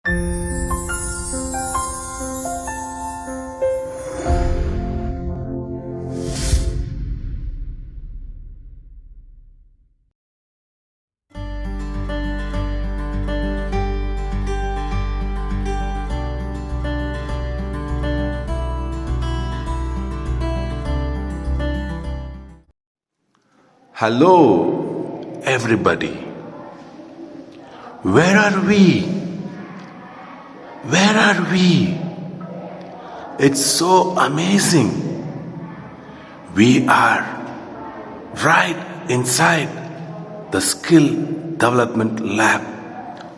Hello, everybody. Where are we? Where are we? It's so amazing. We are right inside the Skill Development Lab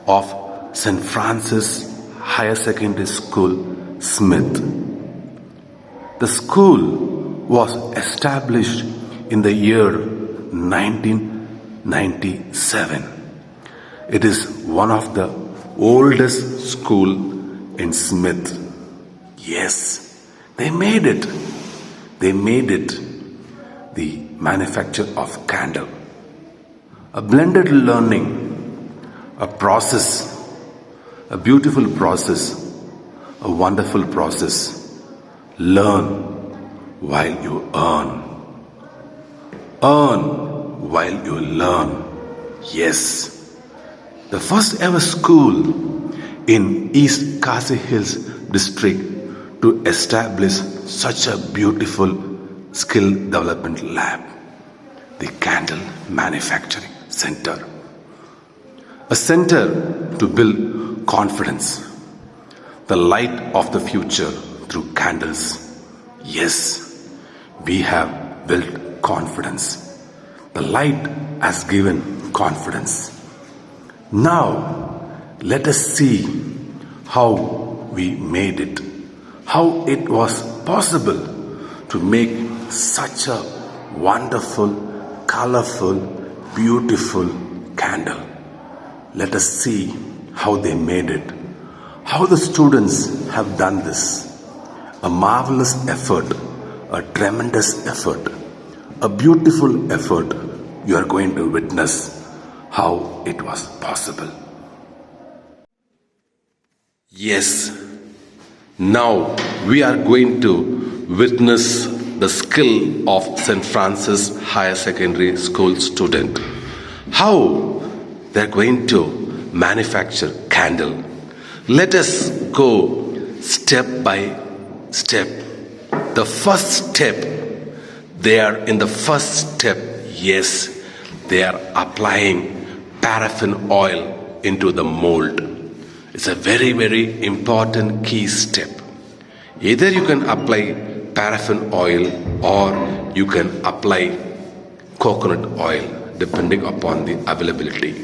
of St. Francis Higher Secondary School, Smith. The school was established in the year 1997. It is one of the oldest school in Smith. Yes, they made it. They made it the manufacture of candle. A blended learning, a process, a beautiful process, a wonderful process. Learn while you earn. Earn while you learn. Yes. The first ever school in East Khasi Hills district to establish such a beautiful skill development lab. The Candle Manufacturing Center. A center to build confidence. The light of the future through candles. Yes, we have built confidence. The light has given confidence. Now, let us see how we made it. How it was possible to make such a wonderful, colorful, beautiful candle. Let us see how they made it. How the students have done this. A marvelous effort, a tremendous effort. A beautiful effort. You are going to witness how it was possible. Yes, now we are going to witness the skill of St. Francis Higher Secondary School student. How they are going to manufacture candle. Let us go step by step. The first step, they are in the first step, yes, they are applying paraffin oil into the mold. It's a very, very important key step. Either you can apply paraffin oil or you can apply coconut oil depending upon the availability.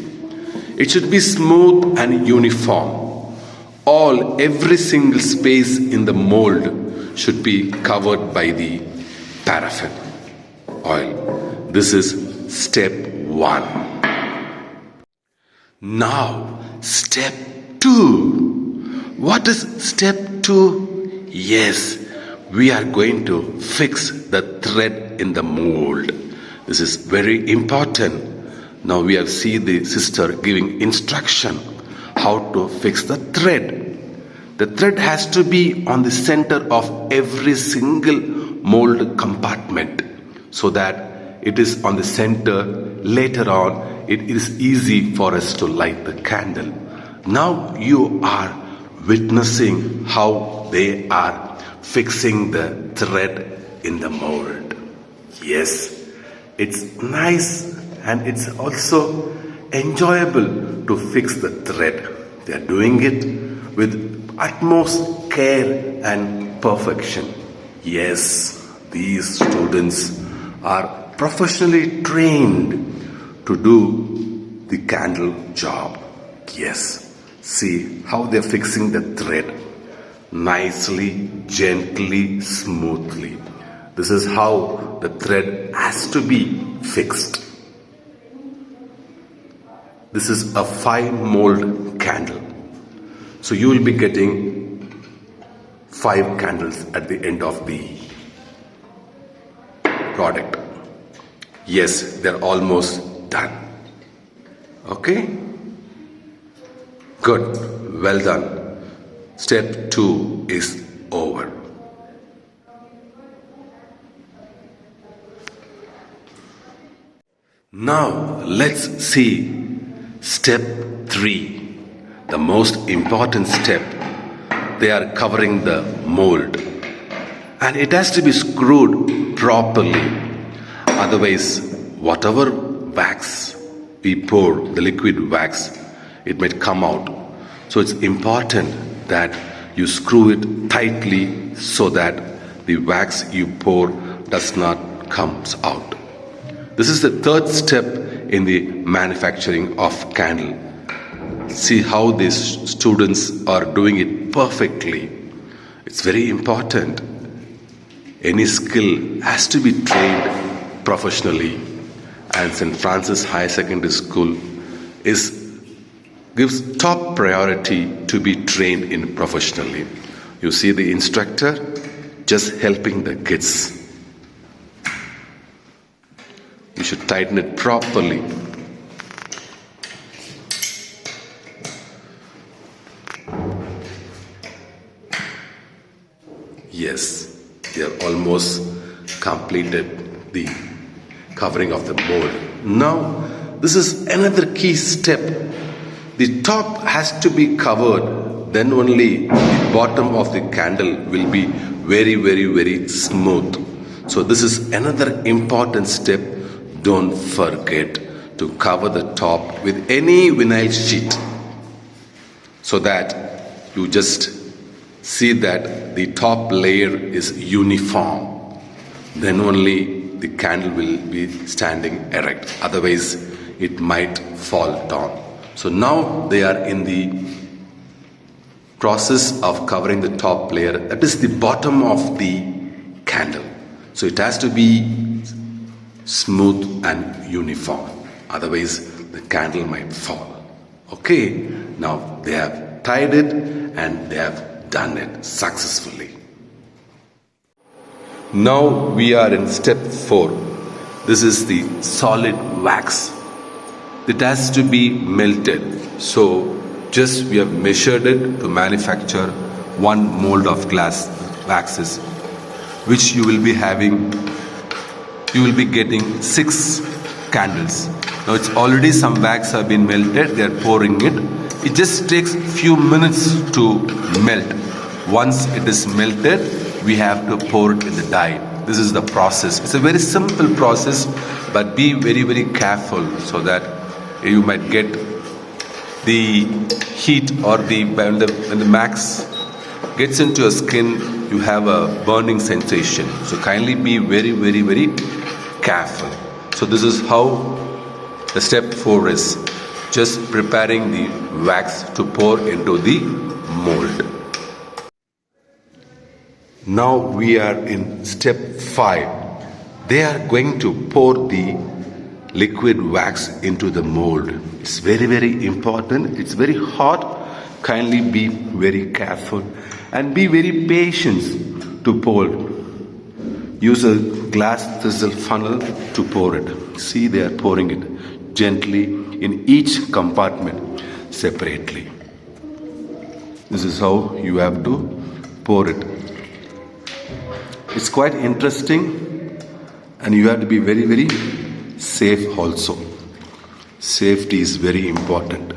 It should be smooth and uniform. Every single space in the mold should be covered by the paraffin oil. This is step 1. Now, step 2. What is step 2? Yes, we are going to fix the thread in the mold. This is very important. Now we have seen the sister giving instruction how to fix the thread. The thread has to be on the center of every single mold compartment so that it is on the center. Later on, it is easy for us to light the candle. Now you are witnessing how they are fixing the thread in the mold. Yes, it's nice and it's also enjoyable to fix the thread. They are doing it with utmost care and perfection. Yes, these students are professionally trained to do the candle job. Yes, see how they're fixing the thread. Nicely, gently, smoothly. This is how the thread has to be fixed. This is a 5-mold candle. So you will be getting 5 candles at the end of the product. Yes, they're almost done. Okay? Good. Well done. Step 2 is over. Now let's see step 3, the most important step. They are covering the mold, and it has to be screwed properly. Otherwise, whatever wax we pour, the liquid wax, it might come out. So it's important that you screw it tightly so that the wax you pour does not comes out. This is the third step in the manufacturing of candle. See how these students are doing it perfectly. It's very important. Any skill has to be trained professionally, and St. Francis Higher Secondary School gives top priority to be trained in professionally. You see the instructor just helping the kids. You should tighten it properly. Yes, they have almost completed the covering of the mold. Now, this is another key step. The top has to be covered, then only the bottom of the candle will be very, very, very smooth. So this is another important step. Don't forget to cover the top with any vinyl sheet so that you just see that the top layer is uniform. Then only the candle will be standing erect. Otherwise, it might fall down. So now they are in the process of covering the top layer. That is the bottom of the candle. So it has to be smooth and uniform. Otherwise, the candle might fall. Okay, now they have tied it and they have done it successfully. Now we are in step 4. This is the solid wax. It has to be melted. So just we have measured it to manufacture 1 mold of glass waxes, which you will be having. You will be getting 6 candles. Now it's already some wax have been melted. They are pouring it. It just takes few minutes to melt. Once it is melted, we have to pour it in the dye. This is the process. It's a very simple process, but be very, very careful so that you might get the heat or when the wax gets into your skin, you have a burning sensation. So kindly be very, very, very careful. So this is how the step 4 is. Just preparing the wax to pour into the mold. Now we are in step 5. They are going to pour the liquid wax into the mold. It's very, very important. It's very hot. Kindly be very careful and be very patient to pour. Use a glass thistle funnel to pour it. See, they are pouring it gently in each compartment separately. This is how you have to pour it. It's quite interesting, and you have to be very, very safe also. Safety is very important.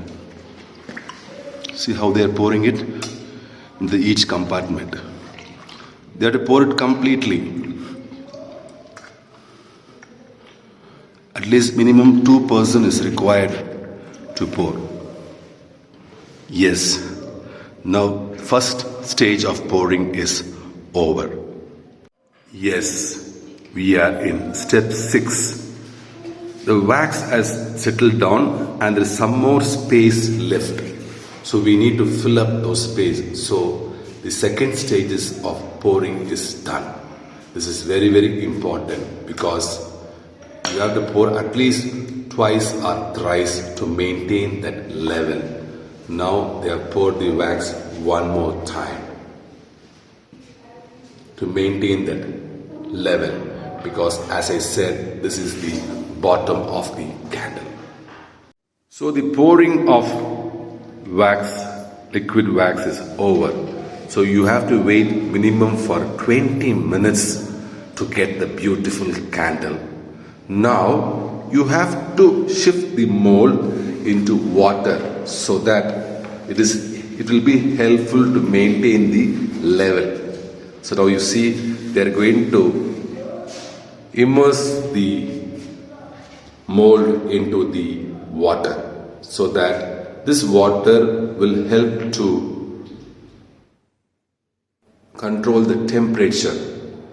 See how they are pouring it into each compartment. They have to pour it completely. At least minimum 2 persons is required to pour. Yes. Now first stage of pouring is over. Yes, we are in step 6. The wax has settled down and there is some more space left. So we need to fill up those space. So the second stages of pouring is done. This is very, very important because you have to pour at least twice or thrice to maintain that level. Now they have poured the wax one more time to maintain that level, because as I said, this is the bottom of the candle. So the pouring of wax liquid wax is over. So you have to wait minimum for 20 minutes to get the beautiful candle. Now you have to shift the mold into water so that it will be helpful to maintain the level. So now you see they are going to immerse the mold into the water so that this water will help to control the temperature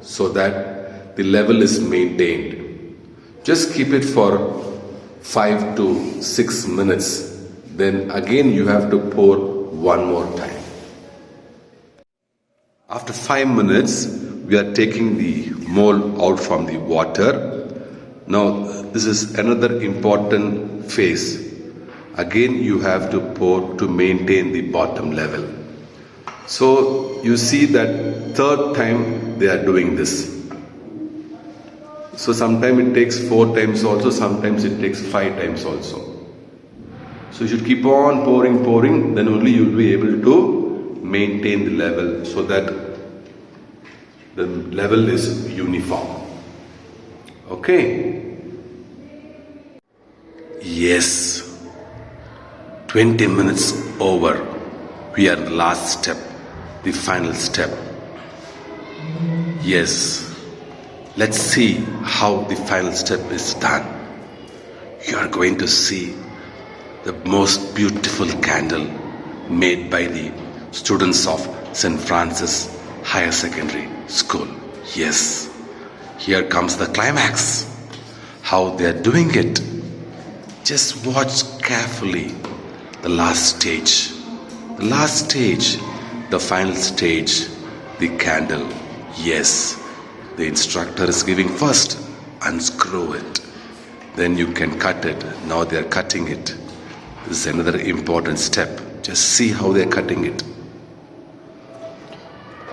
so that the level is maintained. Just keep it for 5 to 6 minutes. Then again you have to pour one more time. After 5 minutes, we are taking the mold out from the water. Now this is another important phase. Again you have to pour to maintain the bottom level. So you see that third time they are doing this. So sometimes it takes 4 times also, sometimes it takes 5 times also. So you should keep on pouring, then only you will be able to maintain the level so that the level is uniform. Okay? Yes. 20 minutes over. We are the last step, the final step. Yes. Let's see how the final step is done. You are going to see the most beautiful candle made by the students of St. Francis Higher Secondary School. Yes, here comes the climax. How they are doing it. Just watch carefully the last stage. The last stage, the final stage, the candle. Yes, the instructor is giving first, unscrew it. Then you can cut it. Now they are cutting it. This is another important step. Just see how they are cutting it.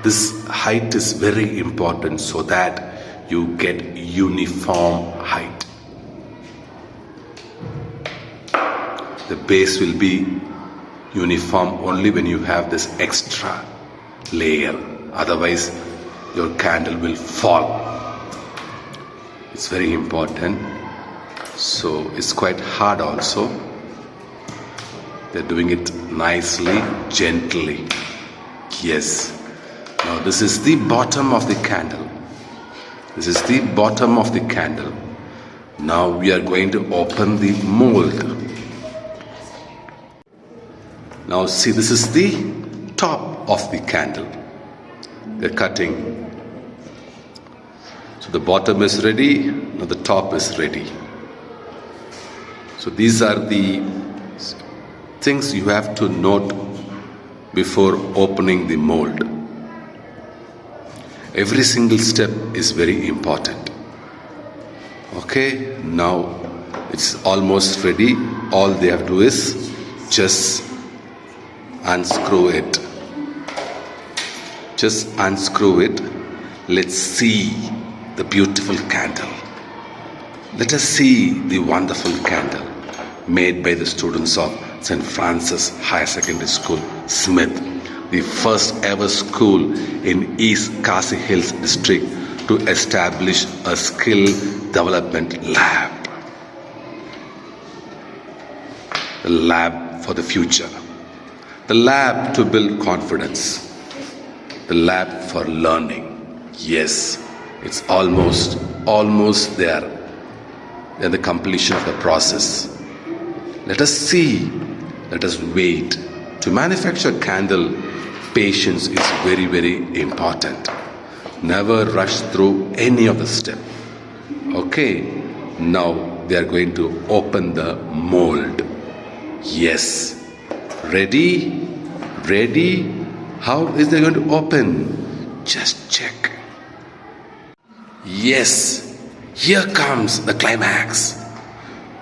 This height is very important so that you get uniform height. The base will be uniform only when you have this extra layer. Otherwise, your candle will fall. It's very important. So it's quite hard also. They're doing it nicely, gently. Yes. Now this is the bottom of the candle. This is the bottom of the candle. Now we are going to open the mold. Now see, this is the top of the candle. They're cutting. So the bottom is ready. Now the top is ready. So these are the things you have to note before opening the mold. Every single step is very important. Okay, now it's almost ready. All they have to do is just unscrew it. Just unscrew it. Let's see the beautiful candle. Let us see the wonderful candle made by the students of St. Francis Higher Secondary School, Smith, the first ever school in East Khasi Hills district to establish a skill development lab. The lab for the future. The lab to build confidence. The lab for learning. Yes, it's almost there at the completion of the process. Let us see, let us wait. To manufacture candle, patience is very, very important. Never rush through any of the step. Okay, now they are going to open the mold. Yes, ready? Ready? How is they going to open? Just check. Yes, here comes the climax.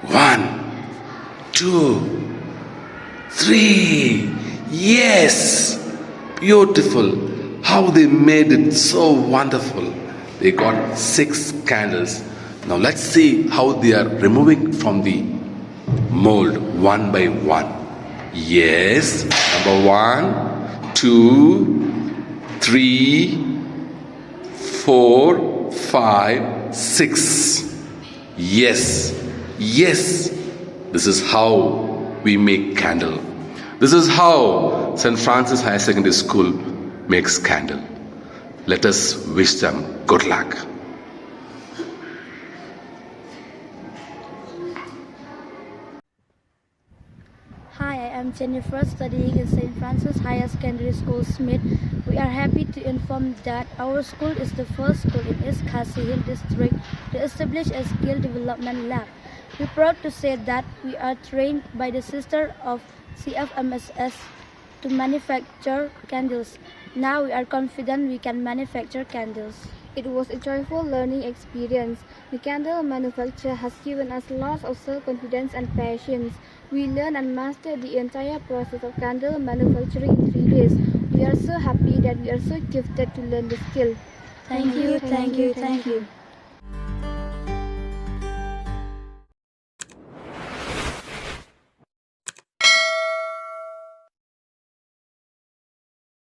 1, 2, 3. Yes, beautiful. How they made it so wonderful. They got 6 candles. Now let's see how they are removing from the mold one by one. Yes. Number 1, 2, 3, 4, 5, 6. Yes. Yes. This is how we make candle. This is how St. Francis Higher Secondary School makes candle. Let us wish them good luck. Hi, I am Jennifer, studying in St. Francis Higher Secondary School, Smith. We are happy to inform that our school is the first school in East Khasi Hill District to establish a skill development lab. We are proud to say that we are trained by the sister of CFMSS to manufacture candles. Now we are confident we can manufacture candles. It was a joyful learning experience. The candle manufacture has given us lots of self-confidence and patience. We learned and mastered the entire process of candle manufacturing in 3 days. We are so happy that we are so gifted to learn the skill. Thank you.